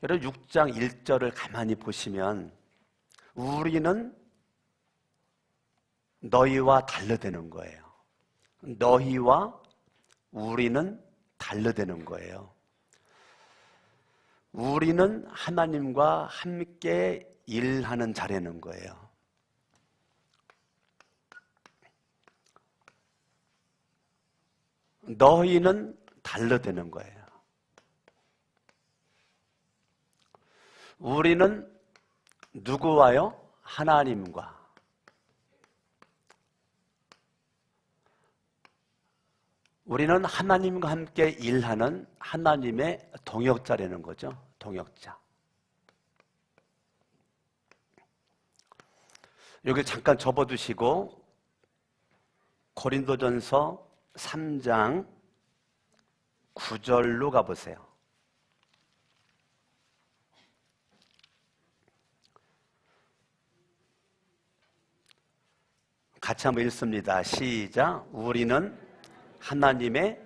여러분 6장 1절을 가만히 보시면 우리는 너희와 달라되는 거예요. 너희와 우리는 달라되는 거예요. 우리는 하나님과 함께 일하는 자라는 거예요. 너희는 달라되는 거예요. 우리는 누구와요? 하나님과. 우리는 하나님과 함께 일하는 하나님의 동역자라는 거죠. 동역자. 여기 잠깐 접어두시고 고린도전서 3장 9절로 가보세요. 같이 한번 읽습니다. 시작. 우리는 하나님의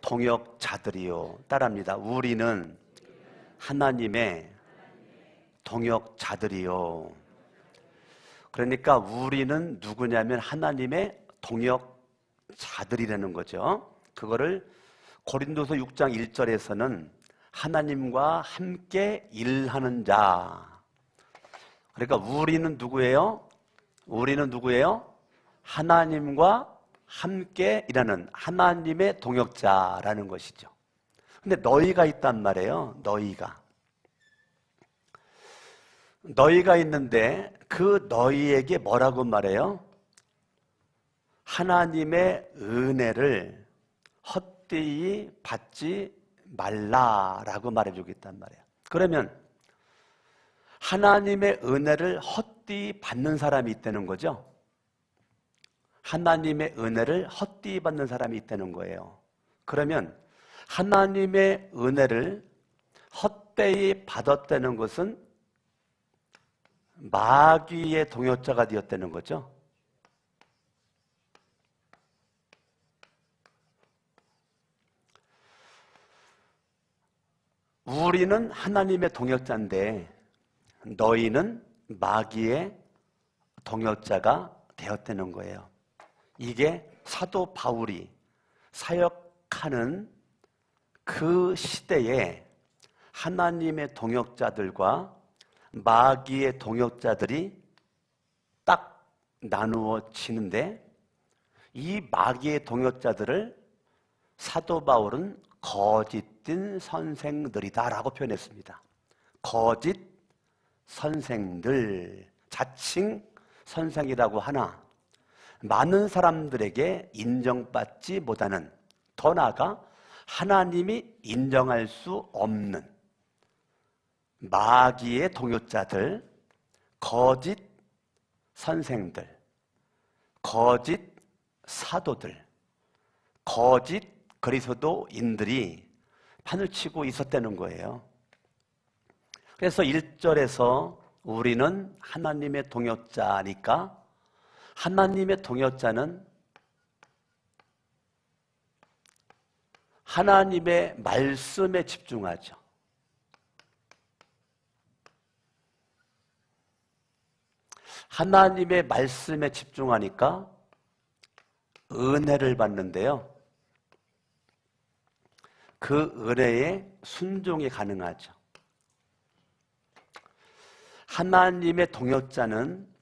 동역자들이요. 따라합니다. 우리는 하나님의 동역자들이요. 그러니까 우리는 누구냐면 하나님의 동역자들이라는 거죠. 그거를 고린도서 6장 1절에서는 하나님과 함께 일하는 자. 그러니까 우리는 누구예요? 우리는 누구예요? 하나님과 함께 일하는 하나님의 동역자라는 것이죠. 근데 너희가 있단 말이에요. 너희가 있는데 그 너희에게 뭐라고 말해요? 하나님의 은혜를 헛되이 받지 말라라고 말해주고 있단 말이에요. 그러면 하나님의 은혜를 헛되이 받는 사람이 있다는 거죠. 하나님의 은혜를 헛되이 받는 사람이 있다는 거예요. 그러면 하나님의 은혜를 헛되이 받았다는 것은 마귀의 동역자가 되었다는 거죠. 우리는 하나님의 동역자인데 너희는 마귀의 동역자가 되었다는 거예요. 이게 사도 바울이 사역하는 그 시대에 하나님의 동역자들과 마귀의 동역자들이 딱 나누어지는데 이 마귀의 동역자들을 사도 바울은 거짓된 선생들이다라고 표현했습니다. 거짓 선생들, 자칭 선생이라고 하나 많은 사람들에게 인정받지 못하는, 더 나아가 하나님이 인정할 수 없는 마귀의 동역자들, 거짓 선생들, 거짓 사도들, 거짓 그리스도인들이 판을 치고 있었다는 거예요. 그래서 1절에서 우리는 하나님의 동역자니까 하나님의 동역자는 하나님의 말씀에 집중하죠. 하나님의 말씀에 집중하니까 은혜를 받는데요. 그 은혜에 순종이 가능하죠. 하나님의 동역자는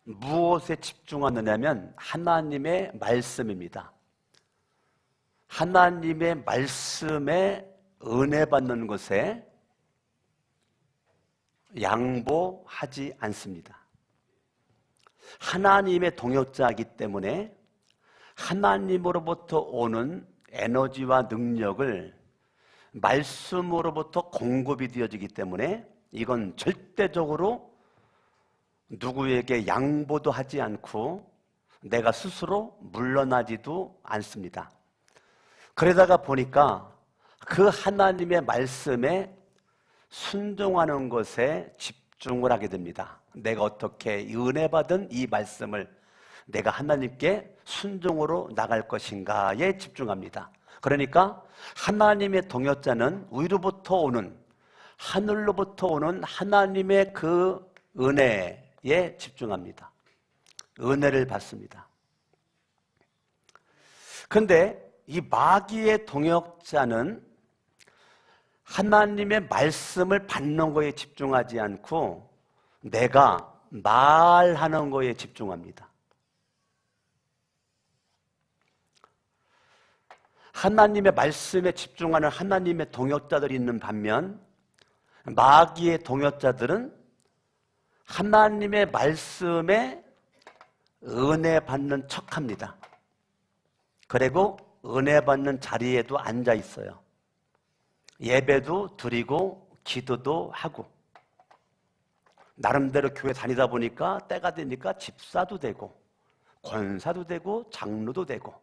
무엇에 집중하느냐면 하나님의 말씀입니다. 하나님의 말씀에 은혜 받는 것에 양보하지 않습니다. 하나님의 동역자이기 때문에 하나님으로부터 오는 에너지와 능력을 말씀으로부터 공급이 되어지기 때문에 이건 절대적으로 누구에게 양보도 하지 않고 내가 스스로 물러나지도 않습니다. 그러다가 보니까 그 하나님의 말씀에 순종하는 것에 집중을 하게 됩니다. 내가 어떻게 은혜 받은 이 말씀을 내가 하나님께 순종으로 나갈 것인가에 집중합니다. 그러니까 하나님의 동역자는 위로부터 오는 하늘로부터 오는 하나님의 그 은혜에 집중합니다. 은혜를 받습니다. 그런데 이 마귀의 동역자는 하나님의 말씀을 받는 거에 집중하지 않고 내가 말하는 거에 집중합니다. 하나님의 말씀에 집중하는 하나님의 동역자들이 있는 반면 마귀의 동역자들은 하나님의 말씀에 은혜 받는 척합니다. 그리고 은혜 받는 자리에도 앉아 있어요. 예배도 드리고 기도도 하고 나름대로 교회 다니다 보니까 때가 되니까 집사도 되고 권사도 되고 장로도 되고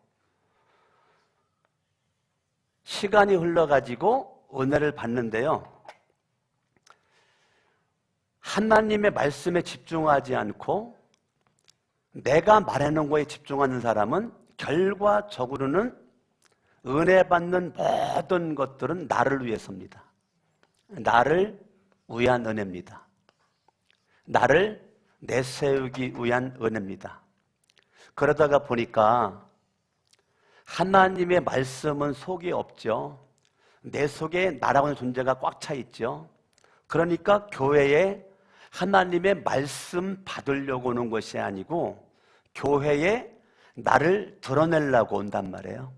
시간이 흘러가지고 은혜를 받는데요. 하나님의 말씀에 집중하지 않고 내가 말하는 거에 집중하는 사람은 결과적으로는 은혜 받는 모든 것들은 나를 위해서입니다. 나를 위한 은혜입니다. 나를 내세우기 위한 은혜입니다. 그러다가 보니까 하나님의 말씀은 속에 없죠. 내 속에 나라고 하는 존재가 꽉 차 있죠. 그러니까 교회에 하나님의 말씀 받으려고 오는 것이 아니고 교회에 나를 드러내려고 온단 말이에요.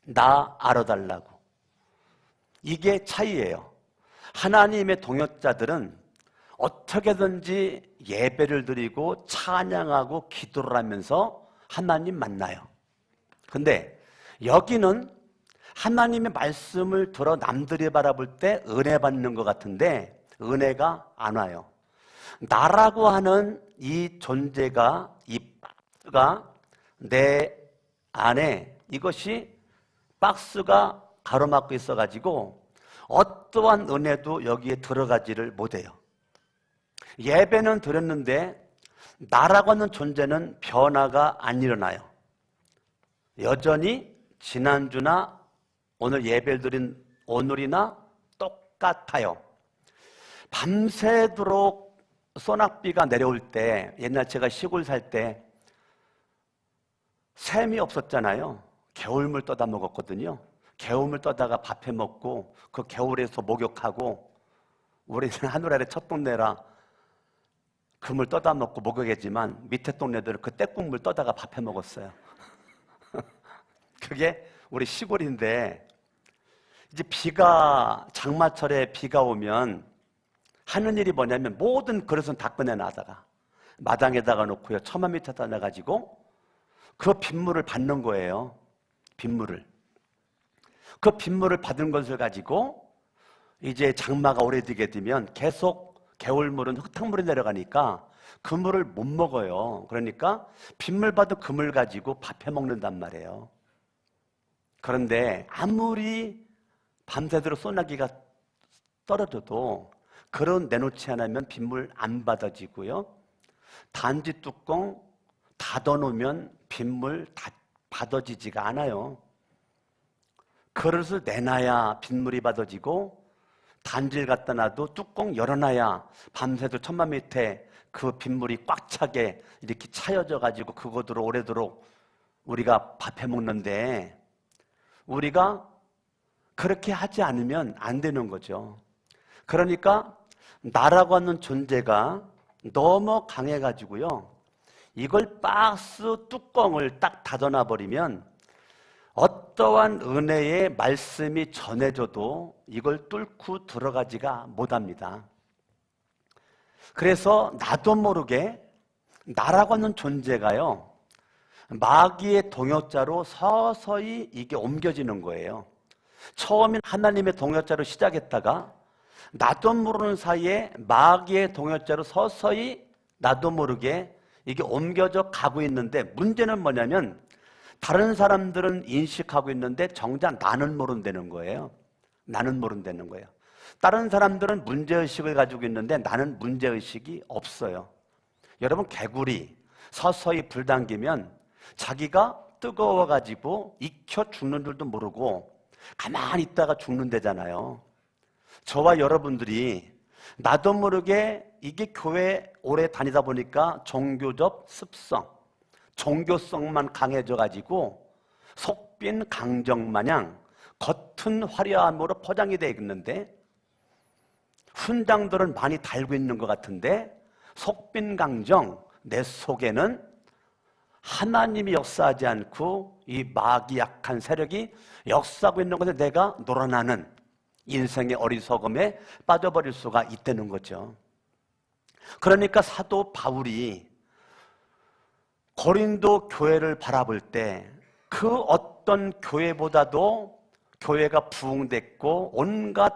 나 알아달라고. 이게 차이예요. 하나님의 동역자들은 어떻게든지 예배를 드리고 찬양하고 기도를 하면서 하나님 만나요. 근데 여기는 하나님의 말씀을 들어 남들이 바라볼 때 은혜 받는 것 같은데 은혜가 안 와요. 나라고 하는 이 존재가, 이 박스가 내 안에 이것이 박스가 가로막고 있어가지고 어떠한 은혜도 여기에 들어가지를 못해요. 예배는 드렸는데 나라고 하는 존재는 변화가 안 일어나요. 여전히 지난주나 오늘 예배를 드린 오늘이나 똑같아요. 밤새도록 소낙비가 내려올 때, 옛날 제가 시골 살 때 샘이 없었잖아요. 개울물 떠다 먹었거든요. 개울물 떠다가 밥해 먹고 그 개울에서 목욕하고, 우리는 하늘 아래 첫 동네라 그물 떠다 먹고 목욕했지만 밑에 동네들은 그 떼국물 떠다가 밥해 먹었어요. 그게 우리 시골인데 이제 장마철에 비가 오면 하는 일이 뭐냐면 모든 그릇은 다 꺼내놔다가 마당에다가 놓고요, 처마 밑에다 놔가지고 그 빗물을 받는 거예요. 빗물을. 그 빗물을 받은 것을 가지고 이제 장마가 오래되게 되면 계속 개울물은 흙탕물이 내려가니까 그 물을 못 먹어요. 그러니까 빗물 받은 그 물 가지고 밥해 먹는단 말이에요. 그런데 아무리 밤새도록 소나기가 떨어져도 그런 내놓지 않으면 빗물 안 받아지고요. 단지 뚜껑 닫아놓으면 빗물 받아지지가 않아요. 그릇을 내놔야 빗물이 받아지고 단지를 갖다 놔도 뚜껑 열어놔야 밤새도록 천마 밑에 그 빗물이 꽉 차게 이렇게 차여져 가지고 그것으로 오래도록 우리가 밥해 먹는데 우리가 그렇게 하지 않으면 안 되는 거죠. 그러니까 나라고 하는 존재가 너무 강해가지고요, 이걸 박스 뚜껑을 딱 닫아놔 버리면 어떠한 은혜의 말씀이 전해져도 이걸 뚫고 들어가지가 못합니다. 그래서 나도 모르게 나라고 하는 존재가요, 마귀의 동역자로 서서히 이게 옮겨지는 거예요. 처음엔 하나님의 동역자로 시작했다가 나도 모르는 사이에 마귀의 동역자로 서서히 나도 모르게 이게 옮겨져 가고 있는데, 문제는 뭐냐면 다른 사람들은 인식하고 있는데 정작 나는 모른다는 거예요. 나는 모른다는 거예요. 다른 사람들은 문제의식을 가지고 있는데 나는 문제의식이 없어요. 여러분, 개구리 서서히 불 당기면 자기가 뜨거워가지고 익혀 죽는 줄도 모르고 가만히 있다가 죽는다잖아요. 저와 여러분들이 나도 모르게 이게 교회 오래 다니다 보니까 종교적 습성, 종교성만 강해져 가지고 속빈 강정 마냥 겉은 화려함으로 포장이 되어 있는데 훈장들은 많이 달고 있는 것 같은데 속빈 강정, 내 속에는 하나님이 역사하지 않고 이 마귀약한 세력이 역사하고 있는 것에 내가 놀아나는 인생의 어리석음에 빠져버릴 수가 있다는 거죠. 그러니까 사도 바울이 고린도 교회를 바라볼 때 그 어떤 교회보다도 교회가 부흥됐고 온갖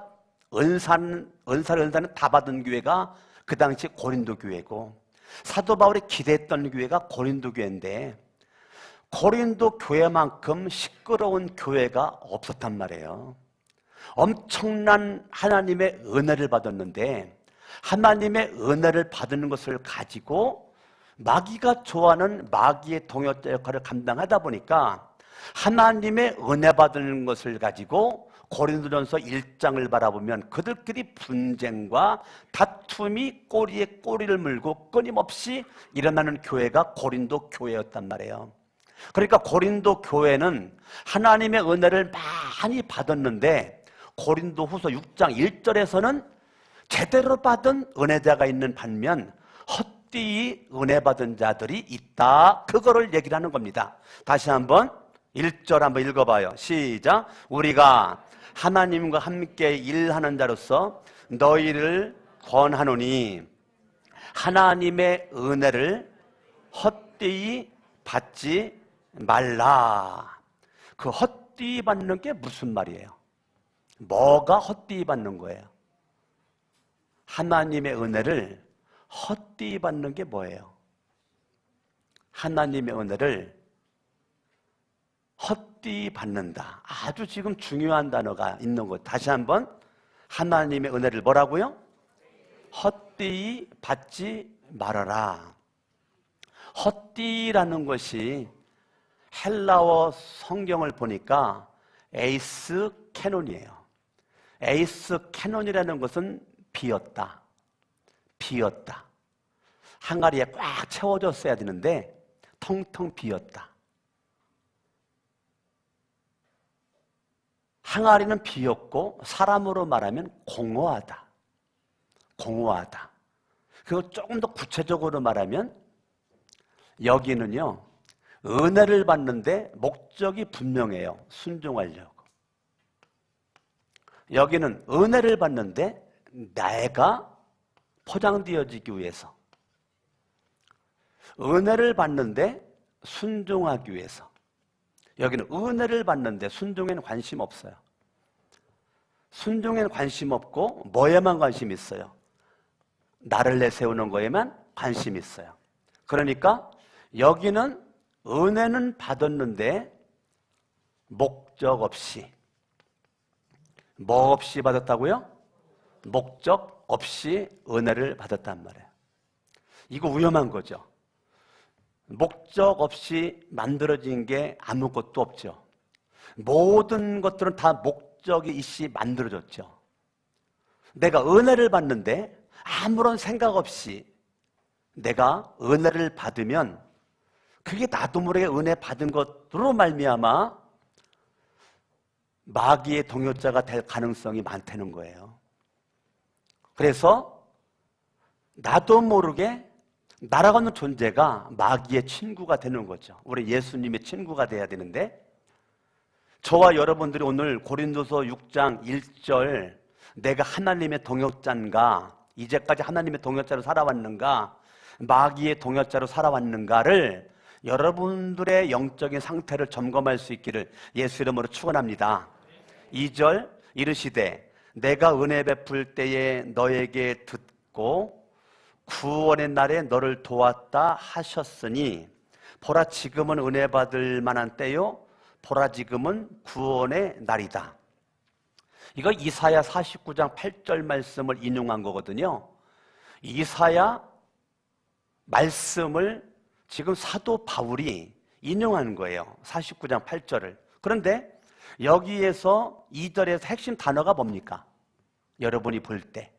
은사를 다 받은 교회가 그 당시 고린도 교회고, 사도 바울이 기대했던 교회가 고린도 교회인데 고린도 교회만큼 시끄러운 교회가 없었단 말이에요. 엄청난 하나님의 은혜를 받았는데 하나님의 은혜를 받는 것을 가지고 마귀가 좋아하는 마귀의 동역자 역할을 감당하다 보니까 하나님의 은혜 받는 것을 가지고 고린도전서 1장을 바라보면 그들끼리 분쟁과 다툼이 꼬리에 꼬리를 물고 끊임없이 일어나는 교회가 고린도 교회였단 말이에요. 그러니까 고린도 교회는 하나님의 은혜를 많이 받았는데 고린도후서 6장 1절에서는 제대로 받은 은혜자가 있는 반면 헛되이 은혜 받은 자들이 있다, 그거를 얘기를 하는 겁니다. 다시 한번 1절 한번 읽어봐요. 시작. 우리가 하나님과 함께 일하는 자로서 너희를 권하노니 하나님의 은혜를 헛되이 받지 말라. 그 헛되이 받는 게 무슨 말이에요? 뭐가 헛되이 받는 거예요? 하나님의 은혜를 헛되이 받는 게 뭐예요? 하나님의 은혜를 헛되이 받는다. 아주 지금 중요한 단어가 있는 것. 다시 한번, 하나님의 은혜를 뭐라고요? 헛되이 받지 말아라. 헛되이라는 것이 헬라어 성경을 보니까 에이스 캐논이에요. 에이스 캐논이라는 것은 비었다, 비었다. 항아리에 꽉 채워졌어야 되는데 텅텅 비었다. 항아리는 비었고 사람으로 말하면 공허하다, 공허하다. 그리고 조금 더 구체적으로 말하면 여기는요, 은혜를 받는데 목적이 분명해요. 순종하려고. 여기는 은혜를 받는데 내가 포장되어지기 위해서, 은혜를 받는데 순종하기 위해서. 여기는 은혜를 받는데 순종에는 관심 없어요. 순종에는 관심 없고 뭐에만 관심 있어요? 나를 내세우는 거에만 관심 있어요. 그러니까 여기는 은혜는 받았는데 목적 없이. 뭐 없이 받았다고요? 목적 없이 은혜를 받았단 말이에요. 이거 위험한 거죠. 목적 없이 만들어진 게 아무것도 없죠. 모든 것들은 다 목적이 있이 만들어졌죠. 내가 은혜를 받는데 아무런 생각 없이 내가 은혜를 받으면 그게 나도 모르게 은혜 받은 것으로 말미암아 마귀의 동역자가 될 가능성이 많다는 거예요. 그래서 나도 모르게 나라고 하는 존재가 마귀의 친구가 되는 거죠. 우리 예수님의 친구가 돼야 되는데, 저와 여러분들이 오늘 고린도서 6장 1절 내가 하나님의 동역자인가, 이제까지 하나님의 동역자로 살아왔는가, 마귀의 동역자로 살아왔는가를 여러분들의 영적인 상태를 점검할 수 있기를 예수 이름으로 축원합니다. 2절 이르시되 내가 은혜 베풀 때에 너에게 듣고 구원의 날에 너를 도왔다 하셨으니 보라 지금은 은혜 받을 만한 때요 보라 지금은 구원의 날이다. 이거 이사야 49장 8절 말씀을 인용한 거거든요. 이사야 말씀을 지금 사도 바울이 인용한 거예요. 49장 8절을. 그런데 여기에서 2절에서 핵심 단어가 뭡니까? 여러분이 볼 때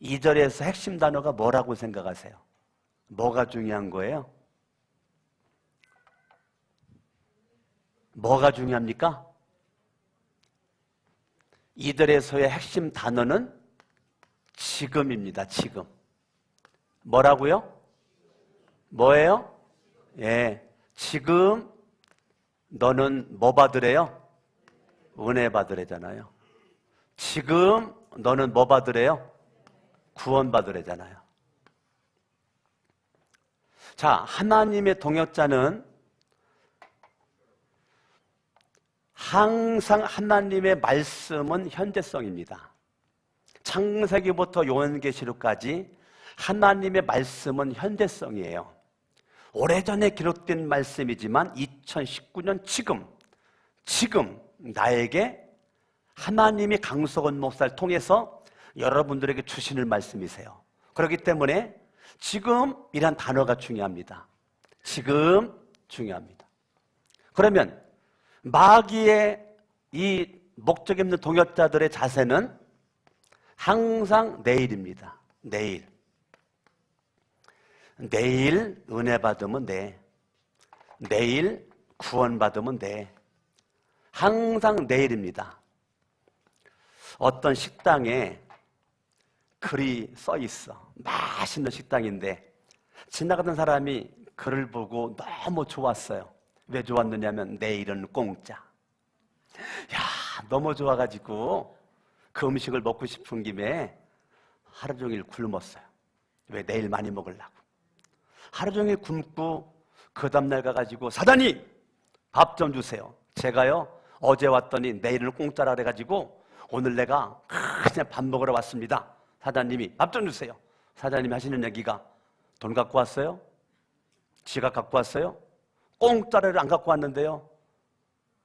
2절에서 핵심 단어가 뭐라고 생각하세요? 뭐가 중요한 거예요? 뭐가 중요합니까? 2절에서의 핵심 단어는 지금입니다. 지금. 뭐라고요? 뭐예요? 예, 지금 너는 뭐 받으래요? 은혜 받으래잖아요. 지금 너는 뭐 받으래요? 구원 받으래잖아요. 자, 하나님의 동역자는 항상 하나님의 말씀은 현재성입니다. 창세기부터 요한계시록까지 하나님의 말씀은 현재성이에요. 오래전에 기록된 말씀이지만 2019년 지금 나에게 하나님이 강석원 목사를 통해서 여러분들에게 주시는 말씀이세요. 그렇기 때문에 지금이란 단어가 중요합니다. 지금 중요합니다. 그러면 마귀의 이 목적 없는 동역자들의 자세는 항상 내일입니다. 내일 은혜 받으면 돼. 내일 구원 받으면 돼. 항상 내일입니다. 어떤 식당에 글이 써 있어. 맛있는 식당인데 지나가던 사람이 글을 보고 너무 좋았어요. 왜 좋았느냐면 내일은 공짜. 야, 너무 좋아가지고 그 음식을 먹고 싶은 김에 하루 종일 굶었어요. 왜? 내일 많이 먹으려고. 하루 종일 굶고 그 다음날 가가지고 사장님 밥 좀 주세요. 제가요 어제 왔더니 내일은 공짜라 그래가지고 오늘 내가 그냥 밥 먹으러 왔습니다. 사장님이 밥 좀 주세요. 사장님이 하시는 얘기가 돈 갖고 왔어요? 지갑 갖고 왔어요? 공짜를 안 갖고 왔는데요.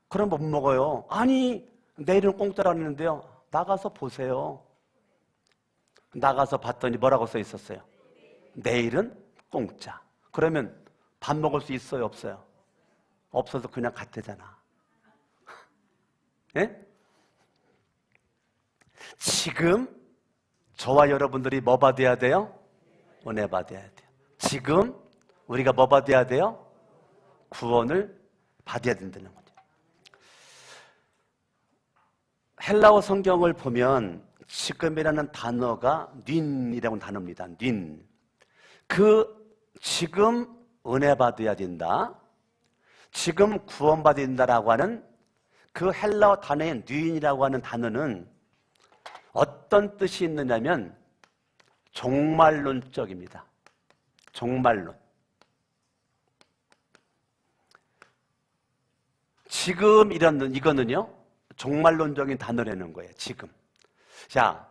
그럼 못 먹어요. 아니 내일은 공짜라고 했는데요. 나가서 보세요. 나가서 봤더니 뭐라고 써 있었어요? 내일은 공짜. 그러면 밥 먹을 수 있어요? 없어요? 없어서 그냥 갔대잖아. 예? 지금 저와 여러분들이 뭐 받아야 돼요? 은혜 받아야 돼요. 지금 우리가 뭐 받아야 돼요? 구원을 받아야 된다는 거죠. 헬라어 성경을 보면 지금이라는 단어가 닌이라는 단어입니다. 닌. 그 지금 은혜 받아야 된다. 지금 구원 받아야 된다라고 하는 그 헬라어 단어의 닌이라고 하는 단어는 어떤 뜻이 있느냐면 종말론적입니다. 종말론. 지금 이거는요 종말론적인 단어라는 거예요. 지금. 자,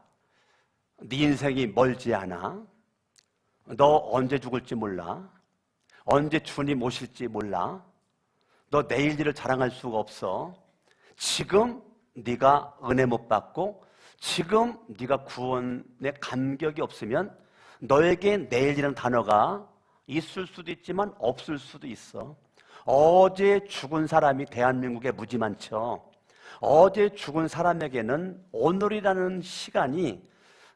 네 인생이 멀지 않아. 너 언제 죽을지 몰라. 언제 주님 오실지 몰라. 너 내일 일을 자랑할 수가 없어. 지금 네가 은혜 못 받고 지금 네가 구원의 감격이 없으면 너에게 내일이라는 단어가 있을 수도 있지만 없을 수도 있어. 어제 죽은 사람이 대한민국에 무지 많죠. 어제 죽은 사람에게는 오늘이라는 시간이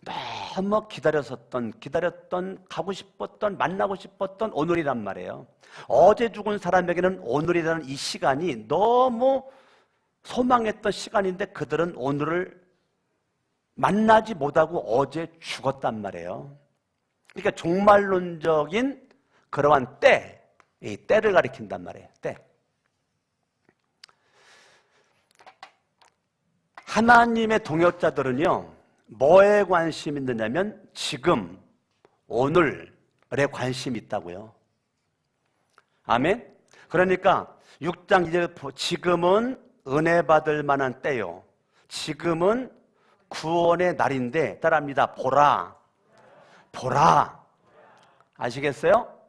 너무 기다렸던, 가고 싶었던, 만나고 싶었던 오늘이란 말이에요. 어제 죽은 사람에게는 오늘이라는 이 시간이 너무 소망했던 시간인데 그들은 오늘을 만나지 못하고 어제 죽었단 말이에요. 그러니까 종말론적인 그러한 때, 이 때를 가리킨단 말이에요. 때. 하나님의 동역자들은요 뭐에 관심이 있느냐면 지금, 오늘에 관심이 있다고요. 아멘? 그러니까 6장 이제 지금은 은혜 받을 만한 때요. 지금은 구원의 날인데 따라합니다. 보라. 보라. 아시겠어요?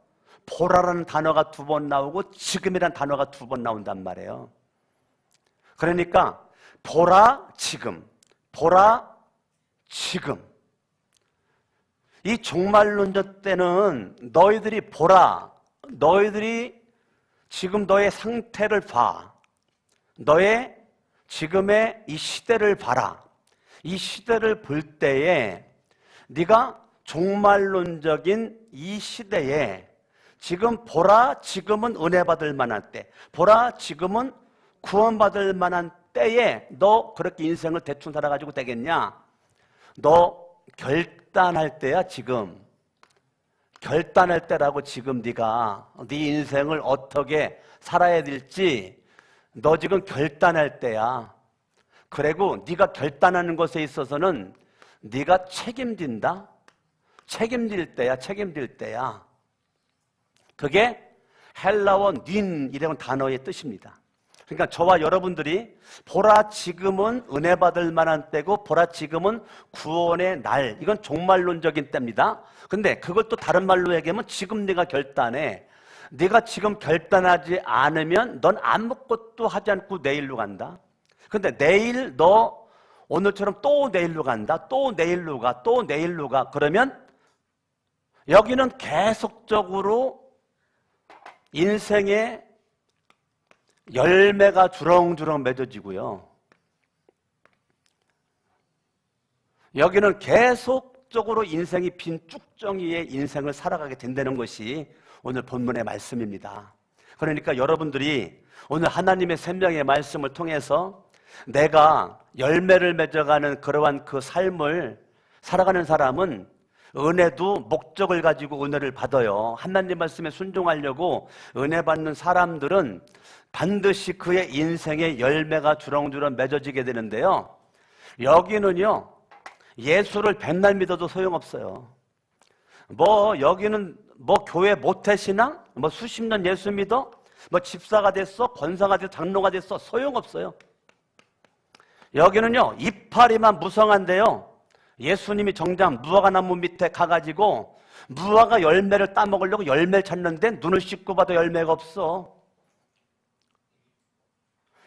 보라라는 단어가 2번 나오고 지금이라는 단어가 2번 나온단 말이에요. 그러니까 보라 지금, 보라 지금. 이 종말론적 때는 너희들이 보라, 너희들이 지금 너의 상태를 봐, 너의 지금의 이 시대를 봐라. 이 시대를 볼 때에 네가 종말론적인 이 시대에 지금 보라 지금은 은혜 받을 만한 때, 보라 지금은 구원받을 만한 때에 너 그렇게 인생을 대충 살아가지고 되겠냐? 너 결단할 때야. 지금 결단할 때라고. 지금 네가 네 인생을 어떻게 살아야 될지 너 지금 결단할 때야. 그리고 네가 결단하는 것에 있어서는 네가 책임진다. 책임질 때야. 책임질 때야. 그게 헬라어 닌이라는 단어의 뜻입니다. 그러니까 저와 여러분들이 보라 지금은 은혜 받을 만한 때고 보라 지금은 구원의 날, 이건 종말론적인 때입니다. 근데 그걸 또 다른 말로 얘기하면 지금 네가 결단해. 네가 지금 결단하지 않으면 넌 아무것도 하지 않고 내일로 간다. 근데 내일 너 오늘처럼 또 내일로 간다. 또 내일로 가. 또 내일로 가. 그러면 여기는 계속적으로 인생의 열매가 주렁주렁 맺어지고요. 여기는 계속적으로 인생이 빈 쭉정이의 인생을 살아가게 된다는 것이 오늘 본문의 말씀입니다. 그러니까 여러분들이 오늘 하나님의 생명의 말씀을 통해서 내가 열매를 맺어가는 그러한 그 삶을 살아가는 사람은 은혜도 목적을 가지고 은혜를 받아요. 하나님 말씀에 순종하려고 은혜 받는 사람들은 반드시 그의 인생의 열매가 주렁주렁 맺어지게 되는데요. 여기는요, 예수를 백날 믿어도 소용없어요. 여기는 교회 모태신앙? 수십 년 예수 믿어? 집사가 됐어? 권사가 됐어? 장로가 됐어? 소용없어요. 여기는요, 이파리만 무성한데요, 예수님이 정작 무화과나무 밑에 가가지고 무화과 열매를 따먹으려고 열매를 찾는데 눈을 씻고 봐도 열매가 없어.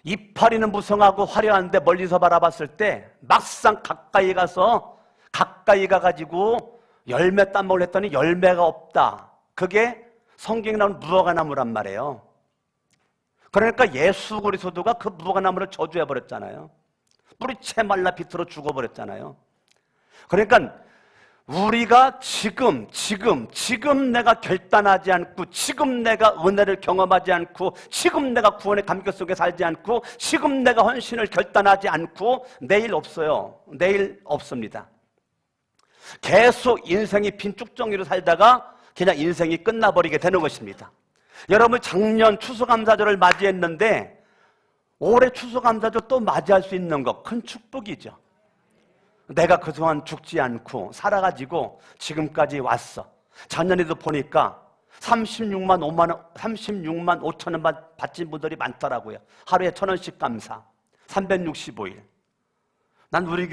이파리는 무성하고 화려한데 멀리서 바라봤을 때 막상 가까이 가가지고 열매 따먹으려 했더니 열매가 없다. 그게 성경에 나오는 무화과나무란 말이에요. 그러니까 예수 그리스도가 그 무화과나무를 저주해버렸잖아요. 뿌리채 말라 비틀어 죽어버렸잖아요. 그러니까 우리가 지금 내가 결단하지 않고, 지금 내가 은혜를 경험하지 않고, 지금 내가 구원의 감격 속에 살지 않고, 지금 내가 헌신을 결단하지 않고 내일 없어요. 내일 없습니다. 계속 인생이 빈 쭉정이로 살다가 그냥 인생이 끝나버리게 되는 것입니다. 여러분, 작년 추수감사절을 맞이했는데 올해 추수감사절 또 맞이할 수 있는 것, 큰 축복이죠. 내가 그동안 죽지 않고 살아가지고 지금까지 왔어. 작년에도 보니까 36만 5천 원 받신 분들이 많더라고요. 하루에 1,000원씩 감사, 365일. 난 우리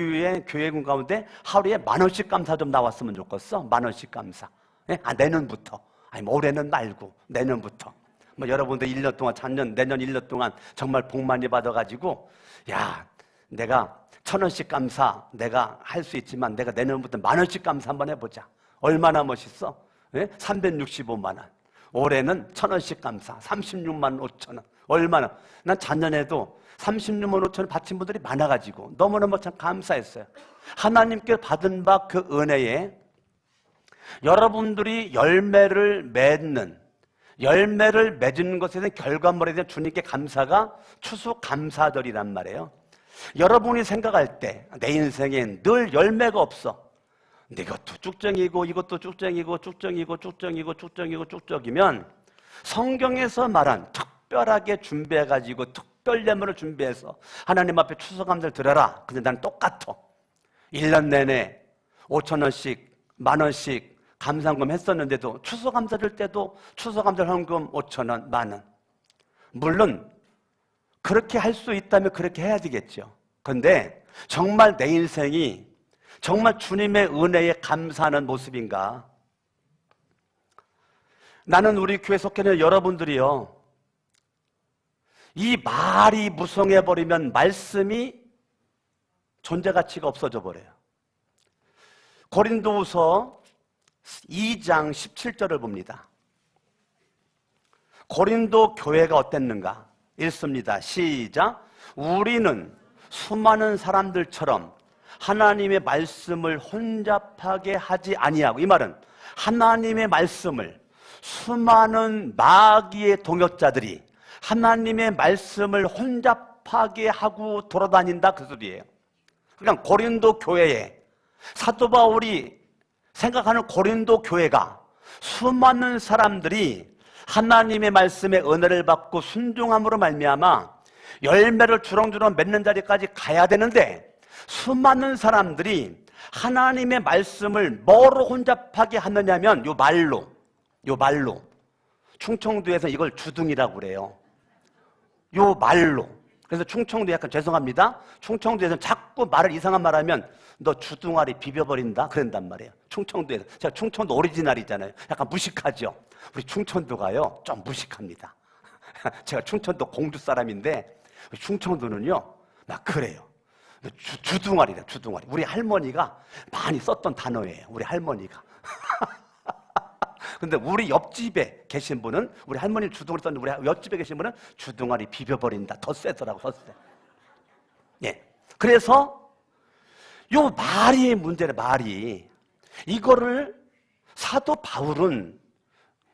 교회군 가운데 하루에 10,000원씩 감사 좀 나왔으면 좋겠어. 10,000원씩 감사. 내년부터. 올해는 말고 내년부터. 여러분들 1년 동안, 내년 1년 동안 정말 복 많이 받아가지고, 내가 1,000원씩 감사 내가 할 수 있지만 내가 내년부터 10,000원씩 감사 한번 해보자. 얼마나 멋있어? 365만 원. 올해는 1,000원씩 감사, 36만 5천 원. 얼마나? 난 작년에도 36만 5천 원 받친 분들이 많아가지고 너무너무 참 감사했어요. 하나님께 받은 바 그 은혜에 여러분들이 열매를 맺는 것에 대한 결과물에 대한 주님께 감사가 추수감사절이란 말이에요. 여러분이 생각할 때 내 인생엔 늘 열매가 없어. 이것도 쭉정이고 이것도 쭉정이면 성경에서 말한 특별하게 준비해가지고 특별 예물을 준비해서 하나님 앞에 추수감사를 드려라. 근데 난 똑같아. 1년 내내 5,000원씩 10,000원씩 감사헌금 했었는데도 추수감사 들 때도 추수감사 헌금 5,000원 10,000원. 물론 그렇게 할 수 있다면 그렇게 해야 되겠죠. 그런데 정말 내 인생이 정말 주님의 은혜에 감사하는 모습인가? 나는 우리 교회 속해 있는 여러분들이요, 이 말이 무성해버리면 말씀이 존재 가치가 없어져 버려요. 고린도후서 2장 17절을 봅니다. 고린도 교회가 어땠는가? 읽습니다. 시작. 우리는 수많은 사람들처럼 하나님의 말씀을 혼잡하게 하지 아니하고, 이 말은 하나님의 말씀을 수많은 마귀의 동역자들이 하나님의 말씀을 혼잡하게 하고 돌아다닌다, 그 소리예요. 그냥 고린도 교회에 사도 바울이 생각하는 고린도 교회가 수많은 사람들이 하나님의 말씀에 은혜를 받고 순종함으로 말미암아 열매를 주렁주렁 맺는 자리까지 가야 되는데, 수많은 사람들이 하나님의 말씀을 뭐로 혼잡하게 하느냐면 요 말로 충청도에서 이걸 주둥이라고 그래요. 요 말로. 그래서 충청도 약간 죄송합니다, 충청도에서는 자꾸 말을 이상한 말하면 너 주둥아리 비벼버린다 그런단 말이에요. 충청도에서. 제가 충청도 오리지널이잖아요. 약간 무식하죠. 우리 충청도가요 좀 무식합니다. 제가 충청도 공주 사람인데 충청도는요 막 그래요. 주둥아리다, 주둥아리. 우리 할머니가 많이 썼던 단어예요, 우리 할머니가. 근데 우리 옆집에 계신 분은, 우리 할머니 주둥아리 썼는데 우리 옆집에 계신 분은 주둥아리 비벼버린다, 더 세더라고, 더 세. 예. 그래서 요 말이 문제래, 말이. 이거를 사도 바울은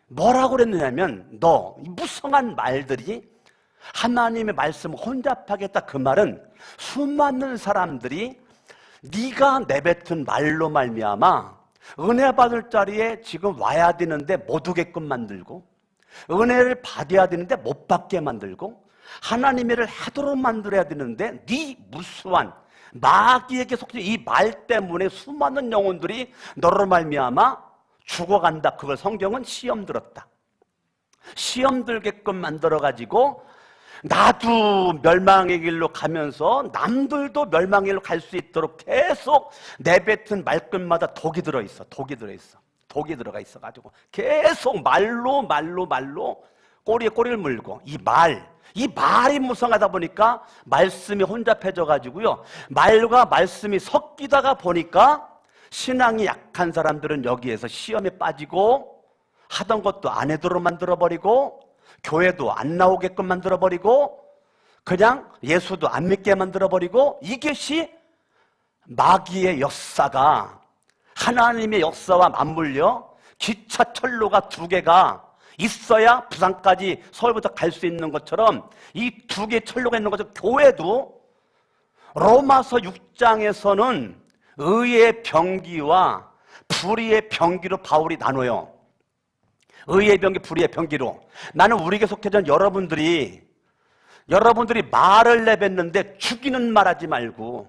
뭐라고 그랬느냐면, 너 이 무성한 말들이 하나님의 말씀을 혼잡하겠다, 그 말은 수많은 사람들이 네가 내뱉은 말로 말미암아 은혜 받을 자리에 지금 와야 되는데 못 오게끔 만들고, 은혜를 받아야 되는데 못 받게 만들고, 하나님의 일을 하도록 만들어야 되는데 네 무수한 마귀에게 속지 이 말 때문에 수많은 영혼들이 너로 말미암아 죽어간다. 그걸 성경은 시험 들었다. 시험 들게끔 만들어가지고 나도 멸망의 길로 가면서 남들도 멸망의 길로 갈 수 있도록 계속 내뱉은 말끝마다 독이 들어있어. 독이 들어가 있어가지고 계속 말로 꼬리에 꼬리를 물고, 이 말이 무성하다 보니까 말씀이 혼잡해져가지고요, 말과 말씀이 섞이다가 보니까 신앙이 약한 사람들은 여기에서 시험에 빠지고 하던 것도 안 하도록 만들어버리고, 교회도 안 나오게끔 만들어버리고, 그냥 예수도 안 믿게 만들어버리고, 이것이 마귀의 역사가 하나님의 역사와 맞물려 기차철로가 두 개가 있어야 부산까지, 서울부터 갈 수 있는 것처럼 이 두 개의 철로가 있는 것처럼 교회도 로마서 6장에서는 의의 병기와 불의의 병기로 바울이 나눠요. 의의 병기, 불의의 병기로. 나는 우리에게 속해진 여러분들이 말을 내뱉는데 죽이는 말 하지 말고,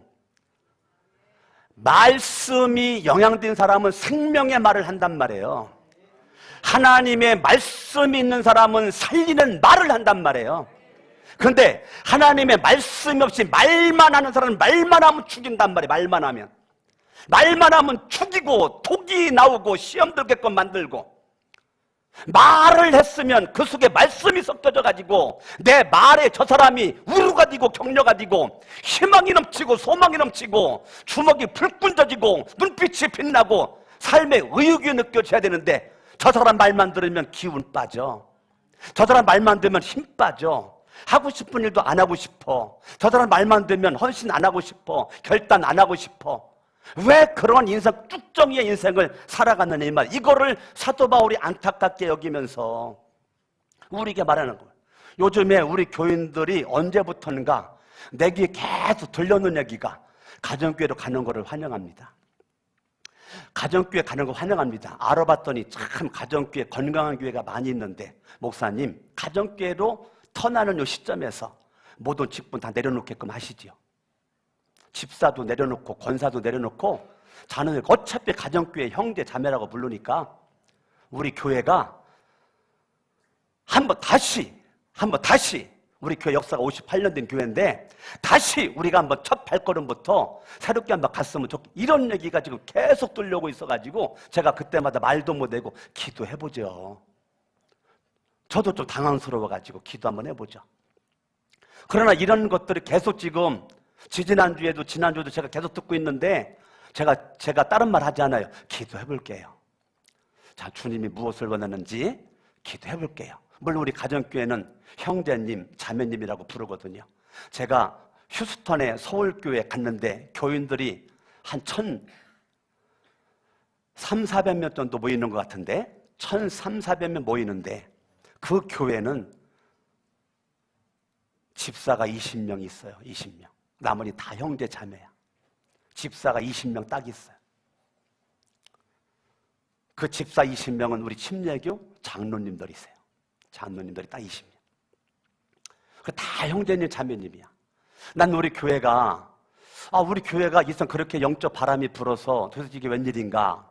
말씀이 영향된 사람은 생명의 말을 한단 말이에요. 하나님의 말씀이 있는 사람은 살리는 말을 한단 말이에요. 그런데 하나님의 말씀이 없이 말만 하는 사람은 말만 하면 죽인단 말이에요. 말만 하면 죽이고 독이 나오고 시험 들게끔 만들고, 말을 했으면 그 속에 말씀이 섞여져 가지고 내 말에 저 사람이 우루가 되고 격려가 되고 희망이 넘치고 소망이 넘치고 주먹이 불끈 져지고 눈빛이 빛나고 삶의 의욕이 느껴져야 되는데, 저 사람 말만 들으면 기운 빠져. 저 사람 말만 들으면 힘 빠져. 하고 싶은 일도 안 하고 싶어. 저 사람 말만 들으면 헌신 안 하고 싶어. 결단 안 하고 싶어. 왜 그런 인생, 쭉정이의 인생을 살아가느냐, 이 말. 이거를 사도 바울이 안타깝게 여기면서 우리에게 말하는 거예요. 요즘에 우리 교인들이 언제부터인가 내 귀에 계속 들려오는 얘기가 가정교회로 가는 거를 환영합니다. 가정교회 가는 거 환영합니다. 알아봤더니 참 가정교회, 건강한 교회가 많이 있는데, 목사님, 가정교회로 터나는 요 시점에서 모든 직분 다 내려놓게끔 하시지요. 집사도 내려놓고 권사도 내려놓고, 자는 어차피 가정교회 형제 자매라고 부르니까 우리 교회가 한번 다시 우리 교회 역사가 58년 된 교회인데 다시 우리가 한번 첫 발걸음부터 새롭게 한번 갔으면 좋겠다, 이런 얘기가 지금 계속 들려오고 있어가지고 제가 그때마다 말도 못내고 기도해보죠. 저도 좀 당황스러워가지고 기도 한번 해보죠. 그러나 이런 것들이 계속 지금 지난주에도 제가 계속 듣고 있는데 제가 다른 말 하지 않아요. 기도해볼게요. 자, 주님이 무엇을 원하는지 기도해볼게요. 물론 우리 가정교회는 형제님, 자매님이라고 부르거든요. 제가 휴스턴에 서울교회 갔는데 교인들이 한 1,300~400명 정도 모이는 것 같은데 1,300~400명 모이는데 그 교회는 집사가 20명 있어요. 20명. 나머지 다 형제 자매야. 집사가 20명 딱 있어요. 그 집사 20명은 우리 침례교 장로님들이세요. 장로님들이 딱 20명. 그 다 형제님 자매님이야. 난 우리 교회가 이선 그렇게 영적 바람이 불어서 도대체 이게 웬일인가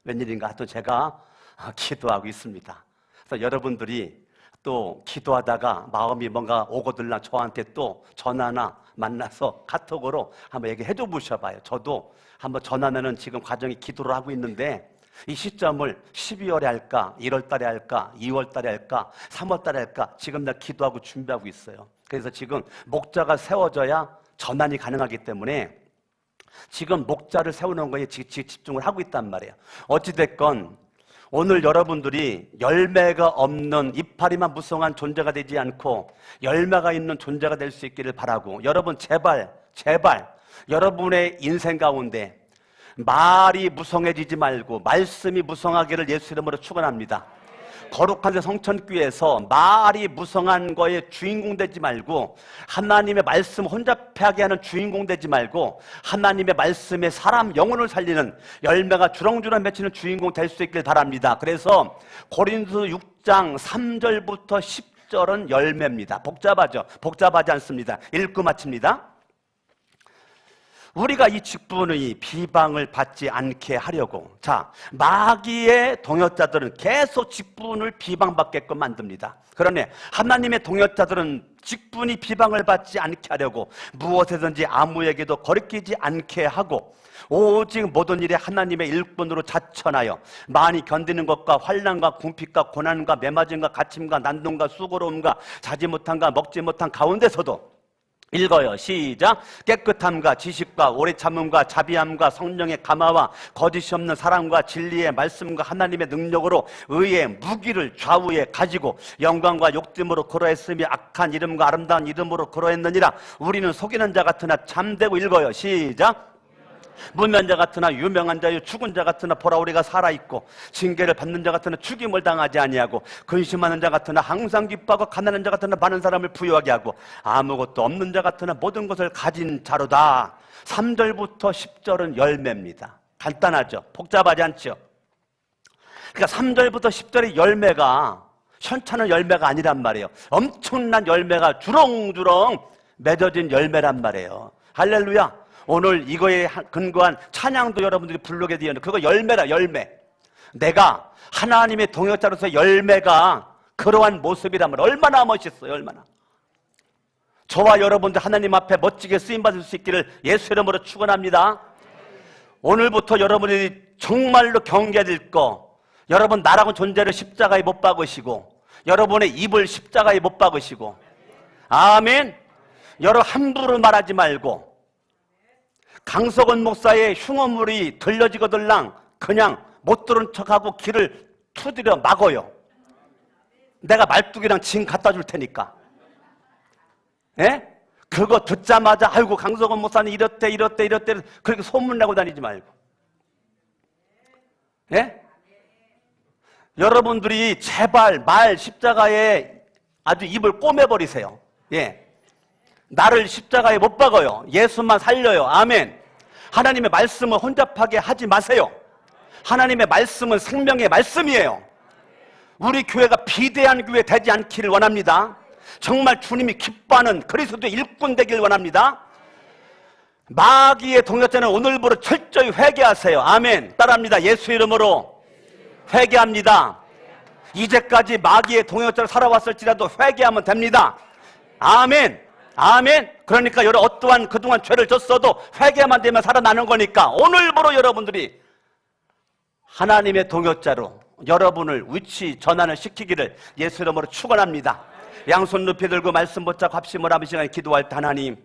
하여튼 제가 기도하고 있습니다. 그래서 여러분들이 또 기도하다가 마음이 뭔가 오고들나 저한테 또 전화나 만나서 카톡으로 한번 얘기해 줘 보셔봐요. 저도 한번 전화면은 지금 과정이 기도를 하고 있는데 이 시점을 12월에 할까, 1월 달에 할까, 2월 달에 할까, 3월 달에 할까 지금 나 기도하고 준비하고 있어요. 그래서 지금 목자가 세워져야 전환이 가능하기 때문에 지금 목자를 세우는 거에 집중을 하고 있단 말이에요. 어찌됐건 오늘 여러분들이 열매가 없는 이파리만 무성한 존재가 되지 않고 열매가 있는 존재가 될 수 있기를 바라고, 여러분 제발 여러분의 인생 가운데 말이 무성해지지 말고 말씀이 무성하기를 예수 이름으로 축원합니다. 거룩한 성천교회에서 말이 무성한 거에 주인공 되지 말고 하나님의 말씀 혼잡하게 하는 주인공 되지 말고 하나님의 말씀에 사람 영혼을 살리는 열매가 주렁주렁 맺히는 주인공 될 수 있길 바랍니다. 그래서 고린도 6장 3절부터 10절은 열매입니다. 복잡하지 않습니다. 읽고 마칩니다. 우리가 이 직분의 비방을 받지 않게 하려고, 자, 마귀의 동역자들은 계속 직분을 비방받게끔 만듭니다. 그러네 하나님의 동역자들은 직분이 비방을 받지 않게 하려고 무엇에든지 아무에게도 거리끼지 않게 하고 오직 모든 일에 하나님의 일꾼으로 자천하여 많이 견디는 것과 환난과 궁핍과 고난과 매맞음과 갇힘과 난동과 수고로움과 자지 못함과 먹지 못한 가운데서도, 읽어요. 시작. 깨끗함과 지식과 오래 참음과 자비함과 성령의 감화와 거짓이 없는 사랑과 진리의 말씀과 하나님의 능력으로 의의 무기를 좌우에 가지고 영광과 욕됨으로 그러했으며 악한 이름과 아름다운 이름으로 그러했느니라. 우리는 속이는 자 같으나 참되고, 읽어요. 시작. 무면한 자 같으나 유명한 자요 죽은 자 같으나 보라 우리가 살아있고 징계를 받는 자 같으나 죽임을 당하지 아니하고 근심하는 자 같으나 항상 기뻐하고 가난한 자 같으나 많은 사람을 부유하게 하고 아무것도 없는 자 같으나 모든 것을 가진 자로다. 3절부터 10절은 열매입니다. 간단하죠? 복잡하지 않죠? 그러니까 3절부터 10절의 열매가 현찮은 열매가 아니란 말이에요. 엄청난 열매가 주렁주렁 맺어진 열매란 말이에요. 할렐루야. 오늘 이거에 근거한 찬양도 여러분들이 부르게 되었는데 그거 열매라. 열매. 내가 하나님의 동역자로서 열매가 그러한 모습이라면 얼마나 멋있어요. 얼마나. 저와 여러분들 하나님 앞에 멋지게 쓰임받을 수 있기를 예수 이름으로 축원합니다. 오늘부터 여러분이 정말로 경계될 거, 여러분 나라고 존재를 십자가에 못 박으시고 여러분의 입을 십자가에 못 박으시고, 아멘. 여러분 함부로 말하지 말고 강석원 목사의 흉어물이 들려지거들랑 그냥 못 들은 척하고 길을 두드려 막어요. 내가 말뚝이랑 징 갖다 줄 테니까. 예? 그거 듣자마자 아이고 강석원 목사는 이렇대 그렇게 소문내고 다니지 말고. 예? 여러분들이 제발 말 십자가에 아주 입을 꼬매버리세요. 예. 나를 십자가에 못 박아요. 예수만 살려요. 아멘. 하나님의 말씀을 혼잡하게 하지 마세요. 하나님의 말씀은 생명의 말씀이에요. 우리 교회가 비대한 교회 되지 않기를 원합니다. 정말 주님이 기뻐하는 그리스도의 일꾼 되길 원합니다. 마귀의 동역자는 오늘부로 철저히 회개하세요. 아멘. 따라합니다. 예수 이름으로 회개합니다. 이제까지 마귀의 동역자로 살아왔을지라도 회개하면 됩니다. 아멘. 아멘. 그러니까 여러분 어떠한 그동안 죄를 졌어도 회개만 되면 살아나는 거니까 오늘부로 여러분들이 하나님의 동역자로 여러분을 위치 전환을 시키기를 예수 이름으로 축원합니다. 양손 높이 들고 말씀 붙잡고 합심을 하는 시간에 기도할 때, 하나님